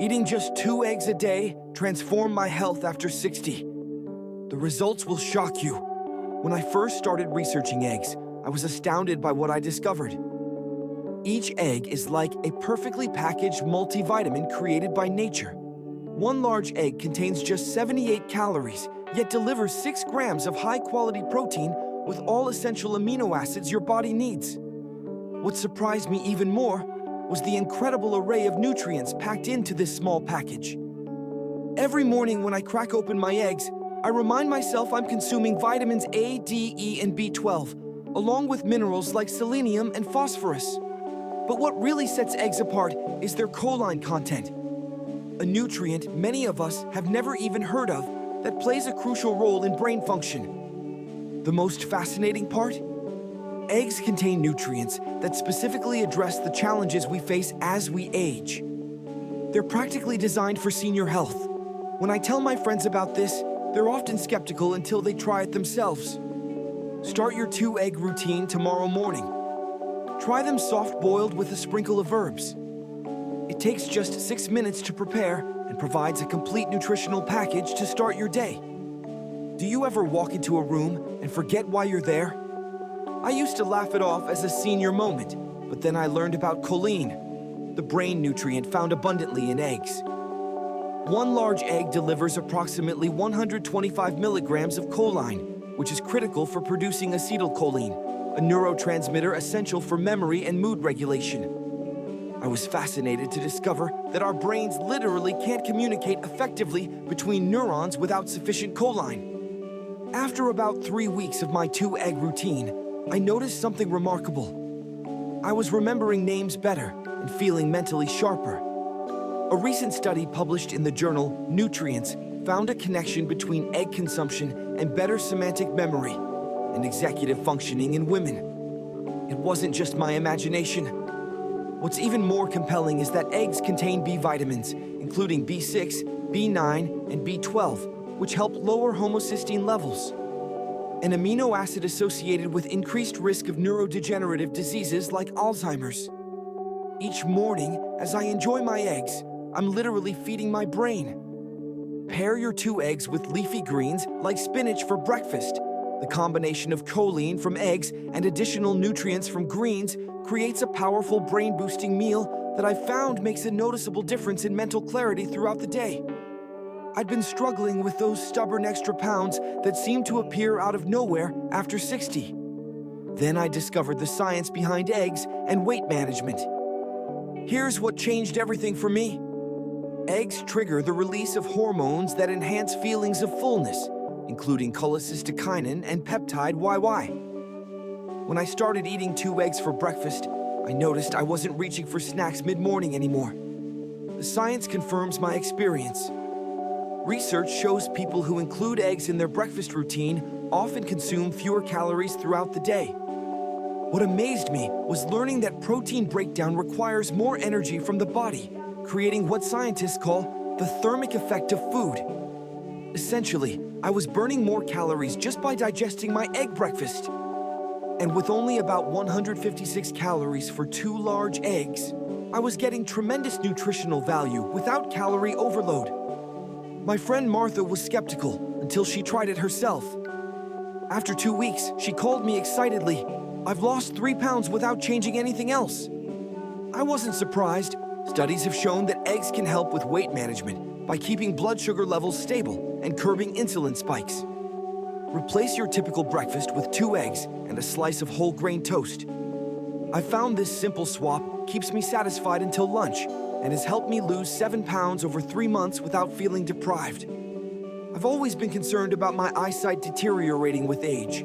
Eating just 2 eggs a day transformed my health after 60. The results will shock you. When I first started researching eggs, I was astounded by what I discovered. Each egg is like a perfectly packaged multivitamin created by nature. One large egg contains just 78 calories, yet delivers 6 grams of high-quality protein with all essential amino acids your body needs. What surprised me even more was the incredible array of nutrients packed into this small package. Every morning when I crack open my eggs, I remind myself I'm consuming vitamins A, D, E, and B12, along with minerals like selenium and phosphorus. But what really sets eggs apart is their choline content, a nutrient many of us have never even heard of that plays a crucial role in brain function. The most fascinating part? Eggs contain nutrients that specifically address the challenges we face as we age. They're practically designed for senior health. When I tell my friends about this, they're often skeptical until they try it themselves. Start your 2-egg routine tomorrow morning. Try them soft-boiled with a sprinkle of herbs. It takes just 6 minutes to prepare and provides a complete nutritional package to start your day. Do you ever walk into a room and forget why you're there? I used to laugh it off as a senior moment, but then I learned about choline, the brain nutrient found abundantly in eggs. One large egg delivers approximately 125 milligrams of choline, which is critical for producing acetylcholine, a neurotransmitter essential for memory and mood regulation. I was fascinated to discover that our brains literally can't communicate effectively between neurons without sufficient choline. After about 3 weeks of my 2-egg routine, I noticed something remarkable. I was remembering names better and feeling mentally sharper. A recent study published in the journal Nutrients found a connection between egg consumption and better semantic memory and executive functioning in women. It wasn't just my imagination. What's even more compelling is that eggs contain B vitamins, including B6, B9, and B12, which help lower homocysteine levels, an amino acid associated with increased risk of neurodegenerative diseases like Alzheimer's. Each morning, as I enjoy my eggs, I'm literally feeding my brain. Pair your 2 eggs with leafy greens like spinach for breakfast. The combination of choline from eggs and additional nutrients from greens creates a powerful brain-boosting meal that I've found makes a noticeable difference in mental clarity throughout the day. I'd been struggling with those stubborn extra pounds that seemed to appear out of nowhere after 60. Then I discovered the science behind eggs and weight management. Here's what changed everything for me. Eggs trigger the release of hormones that enhance feelings of fullness, including cholecystokinin and peptide YY. When I started eating 2 eggs for breakfast, I noticed I wasn't reaching for snacks mid-morning anymore. The science confirms my experience. Research shows people who include eggs in their breakfast routine often consume fewer calories throughout the day. What amazed me was learning that protein breakdown requires more energy from the body, creating what scientists call the thermic effect of food. Essentially, I was burning more calories just by digesting my egg breakfast. And with only about 156 calories for 2 large eggs, I was getting tremendous nutritional value without calorie overload. My friend Martha was skeptical until she tried it herself. After 2 weeks, she called me excitedly, "I've lost 3 pounds without changing anything else." I wasn't surprised. Studies have shown that eggs can help with weight management by keeping blood sugar levels stable and curbing insulin spikes. Replace your typical breakfast with 2 eggs and a slice of whole grain toast. I found this simple swap keeps me satisfied until lunch and has helped me lose 7 pounds over 3 months without feeling deprived. I've always been concerned about my eyesight deteriorating with age.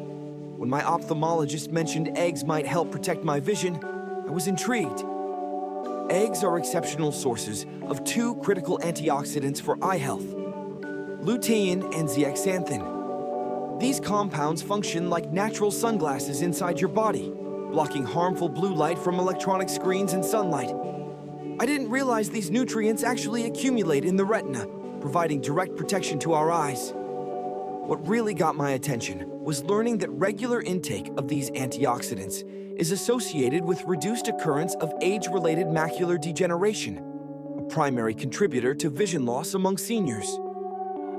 When my ophthalmologist mentioned eggs might help protect my vision, I was intrigued. Eggs are exceptional sources of 2 critical antioxidants for eye health: lutein and zeaxanthin. These compounds function like natural sunglasses inside your body, blocking harmful blue light from electronic screens and sunlight. I didn't realize these nutrients actually accumulate in the retina, providing direct protection to our eyes. What really got my attention was learning that regular intake of these antioxidants is associated with reduced occurrence of age-related macular degeneration, a primary contributor to vision loss among seniors.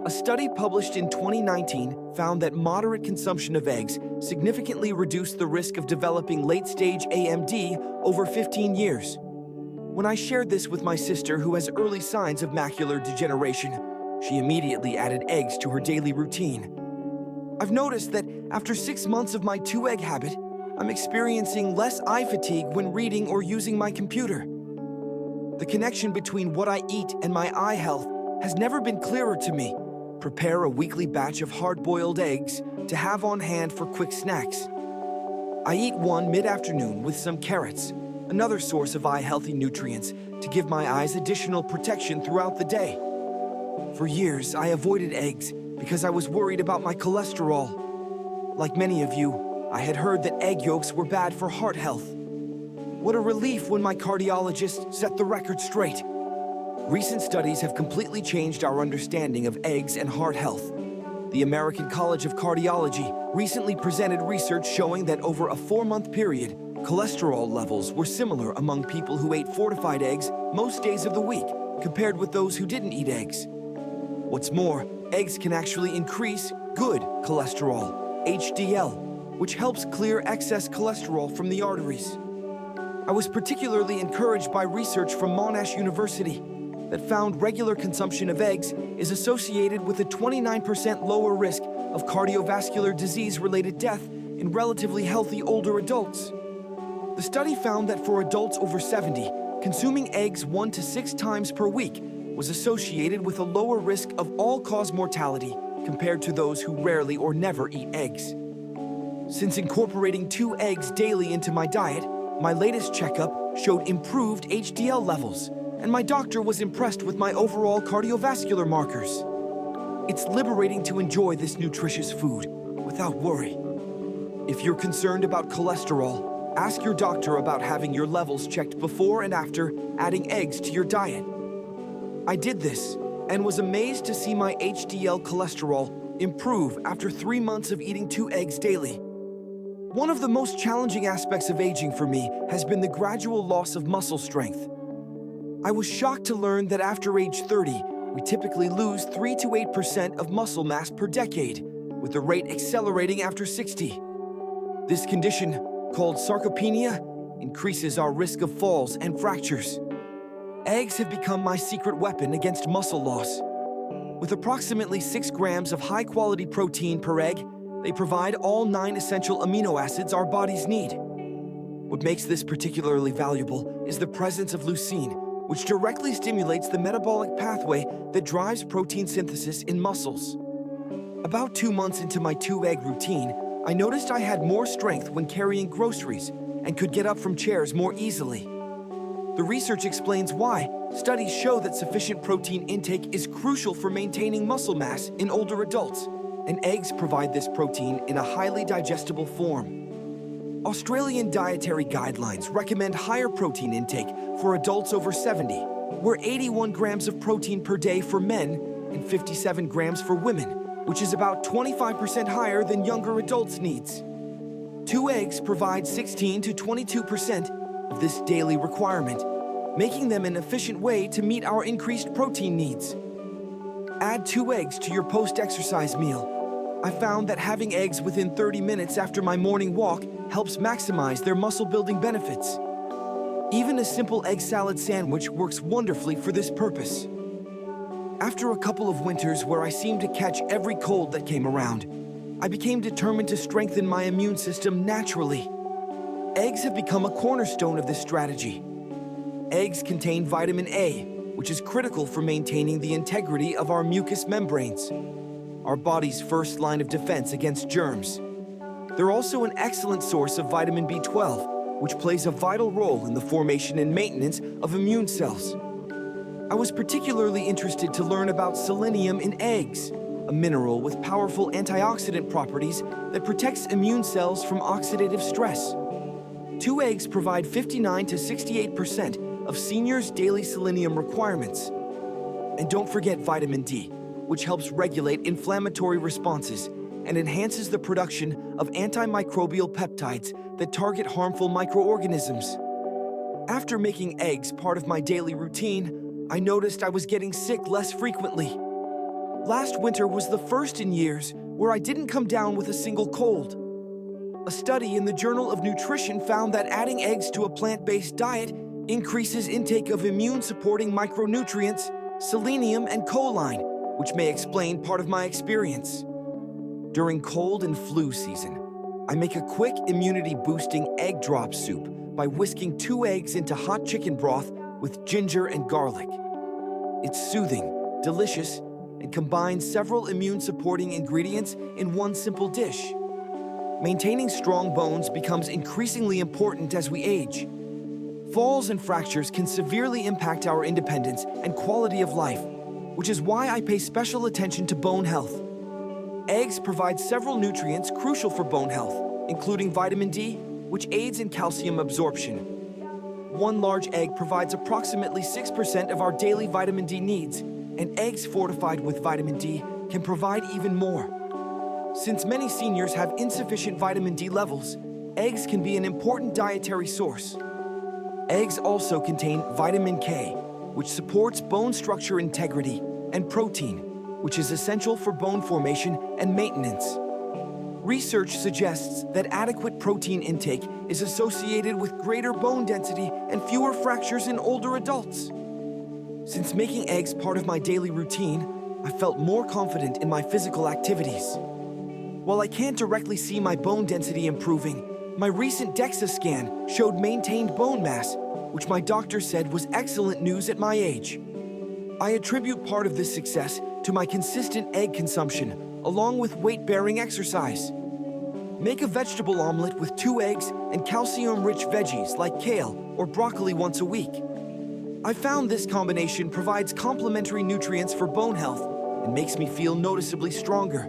A study published in 2019 found that moderate consumption of eggs significantly reduced the risk of developing late-stage AMD over 15 years. When I shared this with my sister, who has early signs of macular degeneration, she immediately added eggs to her daily routine. I've noticed that after 6 months of my 2-egg habit, I'm experiencing less eye fatigue when reading or using my computer. The connection between what I eat and my eye health has never been clearer to me. Prepare a weekly batch of hard-boiled eggs to have on hand for quick snacks. I eat one mid-afternoon with some carrots, another source of eye-healthy nutrients, to give my eyes additional protection throughout the day. For years, I avoided eggs because I was worried about my cholesterol. Like many of you, I had heard that egg yolks were bad for heart health. What a relief when my cardiologist set the record straight. Recent studies have completely changed our understanding of eggs and heart health. The American College of Cardiology recently presented research showing that over a 4-month period, cholesterol levels were similar among people who ate fortified eggs most days of the week, compared with those who didn't eat eggs. What's more, eggs can actually increase good cholesterol, HDL, which helps clear excess cholesterol from the arteries. I was particularly encouraged by research from Monash University that found regular consumption of eggs is associated with a 29% lower risk of cardiovascular disease-related death in relatively healthy older adults. The study found that for adults over 70, consuming eggs 1 to 6 times per week was associated with a lower risk of all-cause mortality compared to those who rarely or never eat eggs. Since incorporating 2 eggs daily into my diet, my latest checkup showed improved HDL levels, and my doctor was impressed with my overall cardiovascular markers. It's liberating to enjoy this nutritious food without worry. If you're concerned about cholesterol, ask your doctor about having your levels checked before and after adding eggs to your diet. I did this and was amazed to see my HDL cholesterol improve after 3 months of eating 2 eggs daily. One of the most challenging aspects of aging for me has been the gradual loss of muscle strength. I was shocked to learn that after age 30, we typically lose 3 to 8% of muscle mass per decade, with the rate accelerating after 60. This condition, called sarcopenia, increases our risk of falls and fractures. Eggs have become my secret weapon against muscle loss. With approximately 6 grams of high-quality protein per egg, they provide all 9 essential amino acids our bodies need. What makes this particularly valuable is the presence of leucine, which directly stimulates the metabolic pathway that drives protein synthesis in muscles. About 2 months into my 2-egg routine, I noticed I had more strength when carrying groceries and could get up from chairs more easily. The research explains why. Studies show that sufficient protein intake is crucial for maintaining muscle mass in older adults, and eggs provide this protein in a highly digestible form. Australian dietary guidelines recommend higher protein intake for adults over 70, where 81 grams of protein per day for men and 57 grams for women, which is about 25% higher than younger adults' needs. 2 eggs provide 16 to 22% of this daily requirement, making them an efficient way to meet our increased protein needs. Add 2 eggs to your post-exercise meal. I found that having eggs within 30 minutes after my morning walk helps maximize their muscle-building benefits. Even a simple egg salad sandwich works wonderfully for this purpose. After a couple of winters where I seemed to catch every cold that came around, I became determined to strengthen my immune system naturally. Eggs have become a cornerstone of this strategy. Eggs contain vitamin A, which is critical for maintaining the integrity of our mucous membranes, our body's first line of defense against germs. They're also an excellent source of vitamin B12, which plays a vital role in the formation and maintenance of immune cells. I was particularly interested to learn about selenium in eggs, a mineral with powerful antioxidant properties that protects immune cells from oxidative stress. 2 eggs provide 59 to 68% of seniors' daily selenium requirements. And don't forget vitamin D, which helps regulate inflammatory responses and enhances the production of antimicrobial peptides that target harmful microorganisms. After making eggs part of my daily routine, I noticed I was getting sick less frequently. Last winter was the first in years where I didn't come down with a single cold. A study in the Journal of Nutrition found that adding eggs to a plant-based diet increases intake of immune-supporting micronutrients, selenium and choline, which may explain part of my experience. During cold and flu season, I make a quick immunity-boosting egg drop soup by whisking 2 eggs into hot chicken broth with ginger and garlic. It's soothing, delicious, and combines several immune-supporting ingredients in one simple dish. Maintaining strong bones becomes increasingly important as we age. Falls and fractures can severely impact our independence and quality of life, which is why I pay special attention to bone health. Eggs provide several nutrients crucial for bone health, including vitamin D, which aids in calcium absorption. One large egg provides approximately 6% of our daily vitamin D needs, and eggs fortified with vitamin D can provide even more. Since many seniors have insufficient vitamin D levels, eggs can be an important dietary source. Eggs also contain vitamin K, which supports bone structure integrity, and protein, which is essential for bone formation and maintenance. Research suggests that adequate protein intake is associated with greater bone density and fewer fractures in older adults. Since making eggs part of my daily routine, I felt more confident in my physical activities. While I can't directly see my bone density improving, my recent DEXA scan showed maintained bone mass, which my doctor said was excellent news at my age. I attribute part of this success to my consistent egg consumption, along with weight-bearing exercise. Make a vegetable omelet with 2 eggs and calcium-rich veggies like kale or broccoli once a week. I found this combination provides complementary nutrients for bone health and makes me feel noticeably stronger.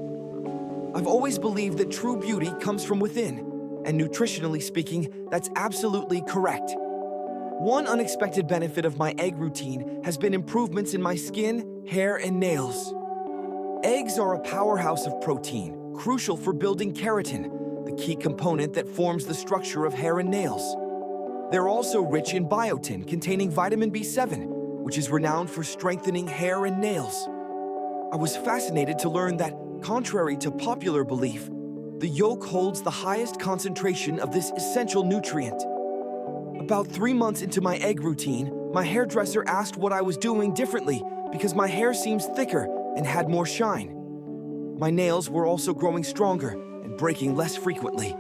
I've always believed that true beauty comes from within, and nutritionally speaking, that's absolutely correct. One unexpected benefit of my egg routine has been improvements in my skin, hair, and nails. Eggs are a powerhouse of protein, crucial for building keratin, the key component that forms the structure of hair and nails. They're also rich in biotin containing vitamin B7, which is renowned for strengthening hair and nails. I was fascinated to learn that, contrary to popular belief, the yolk holds the highest concentration of this essential nutrient. About 3 months into my egg routine, my hairdresser asked what I was doing differently because my hair seems thicker and had more shine. My nails were also growing stronger and breaking less frequently.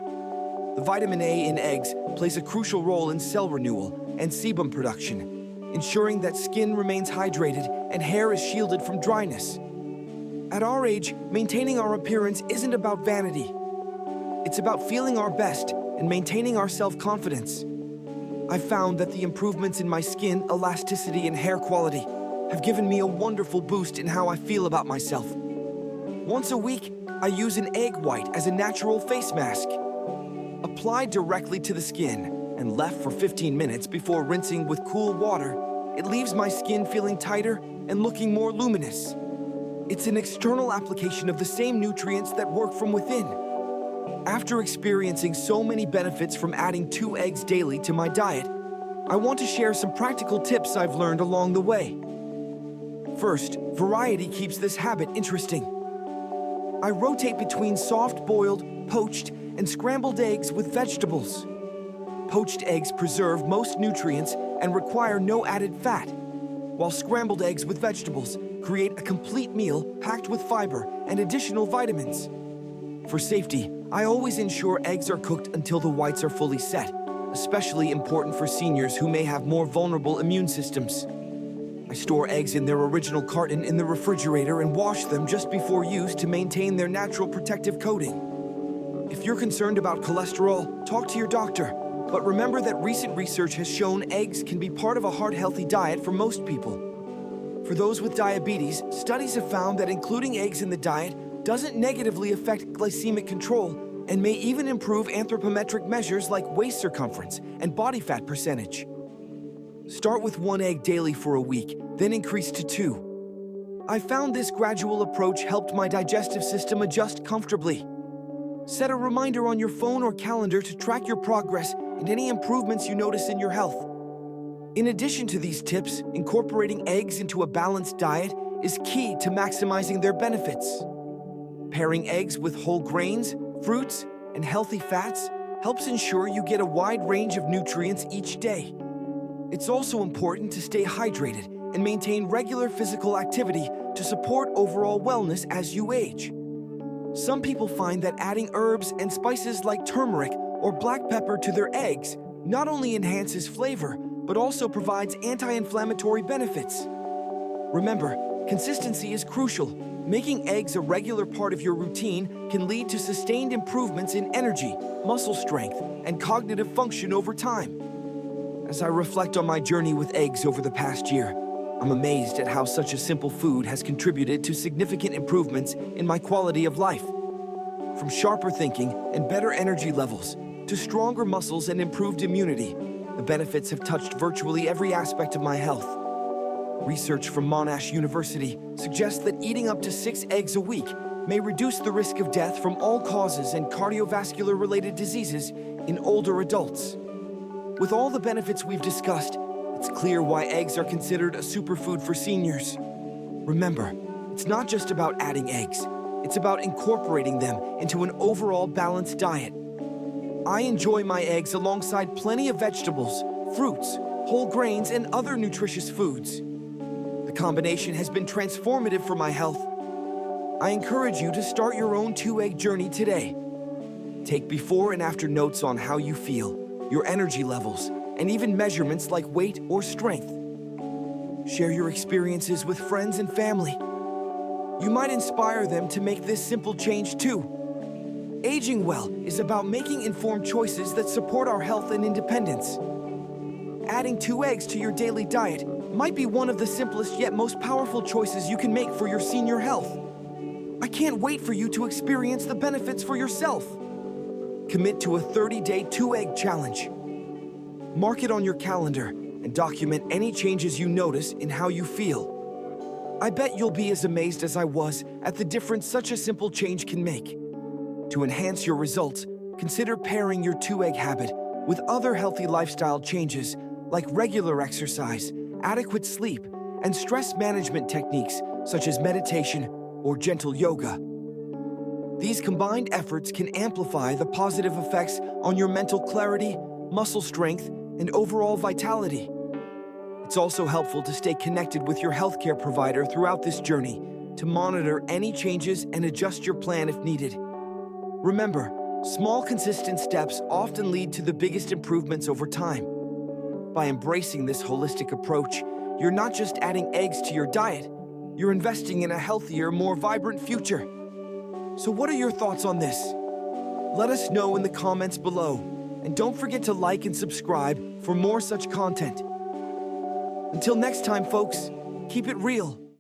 The vitamin A in eggs plays a crucial role in cell renewal and sebum production, ensuring that skin remains hydrated and hair is shielded from dryness. At our age, maintaining our appearance isn't about vanity. It's about feeling our best and maintaining our self-confidence. I've found that the improvements in my skin, elasticity, and hair quality have given me a wonderful boost in how I feel about myself. Once a week, I use an egg white as a natural face mask. Applied directly to the skin and left for 15 minutes before rinsing with cool water, it leaves my skin feeling tighter and looking more luminous. It's an external application of the same nutrients that work from within. After experiencing so many benefits from adding 2 eggs daily to my diet, I want to share some practical tips I've learned along the way. First, variety keeps this habit interesting. I rotate between soft-boiled, poached, and scrambled eggs with vegetables. Poached eggs preserve most nutrients and require no added fat, while scrambled eggs with vegetables create a complete meal packed with fiber and additional vitamins. For safety, I always ensure eggs are cooked until the whites are fully set, especially important for seniors who may have more vulnerable immune systems. I store eggs in their original carton in the refrigerator and wash them just before use to maintain their natural protective coating. If you're concerned about cholesterol, talk to your doctor. But remember that recent research has shown eggs can be part of a heart-healthy diet for most people. For those with diabetes, studies have found that including eggs in the diet doesn't negatively affect glycemic control and may even improve anthropometric measures like waist circumference and body fat percentage. Start with 1 egg daily for a week, then increase to 2. I found this gradual approach helped my digestive system adjust comfortably. Set a reminder on your phone or calendar to track your progress and any improvements you notice in your health. In addition to these tips, incorporating eggs into a balanced diet is key to maximizing their benefits. Pairing eggs with whole grains, fruits, and healthy fats helps ensure you get a wide range of nutrients each day. It's also important to stay hydrated and maintain regular physical activity to support overall wellness as you age. Some people find that adding herbs and spices like turmeric or black pepper to their eggs not only enhances flavor, but also provides anti-inflammatory benefits. Remember, consistency is crucial. Making eggs a regular part of your routine can lead to sustained improvements in energy, muscle strength, and cognitive function over time. As I reflect on my journey with eggs over the past year, I'm amazed at how such a simple food has contributed to significant improvements in my quality of life. From sharper thinking and better energy levels to stronger muscles and improved immunity, the benefits have touched virtually every aspect of my health. Research from Monash University suggests that eating up to 6 eggs a week may reduce the risk of death from all causes and cardiovascular-related diseases in older adults. With all the benefits we've discussed, it's clear why eggs are considered a superfood for seniors. Remember, it's not just about adding eggs, it's about incorporating them into an overall balanced diet. I enjoy my eggs alongside plenty of vegetables, fruits, whole grains, and other nutritious foods. The combination has been transformative for my health. I encourage you to start your own 2-egg journey today. Take before and after notes on how you feel, your energy levels, and even measurements like weight or strength. Share your experiences with friends and family. You might inspire them to make this simple change too. Aging well is about making informed choices that support our health and independence. Adding 2 eggs to your daily diet might be one of the simplest yet most powerful choices you can make for your senior health. I can't wait for you to experience the benefits for yourself. Commit to a 30-day 2-egg challenge. Mark it on your calendar and document any changes you notice in how you feel. I bet you'll be as amazed as I was at the difference such a simple change can make. To enhance your results, consider pairing your 2-egg habit with other healthy lifestyle changes like regular exercise, adequate sleep, and stress management techniques such as meditation or gentle yoga. These combined efforts can amplify the positive effects on your mental clarity, muscle strength, and overall vitality. It's also helpful to stay connected with your healthcare provider throughout this journey to monitor any changes and adjust your plan if needed. Remember, small consistent steps often lead to the biggest improvements over time. By embracing this holistic approach, you're not just adding eggs to your diet, you're investing in a healthier, more vibrant future. So what are your thoughts on this? Let us know in the comments below, and don't forget to like and subscribe for more such content. Until next time, folks, keep it real.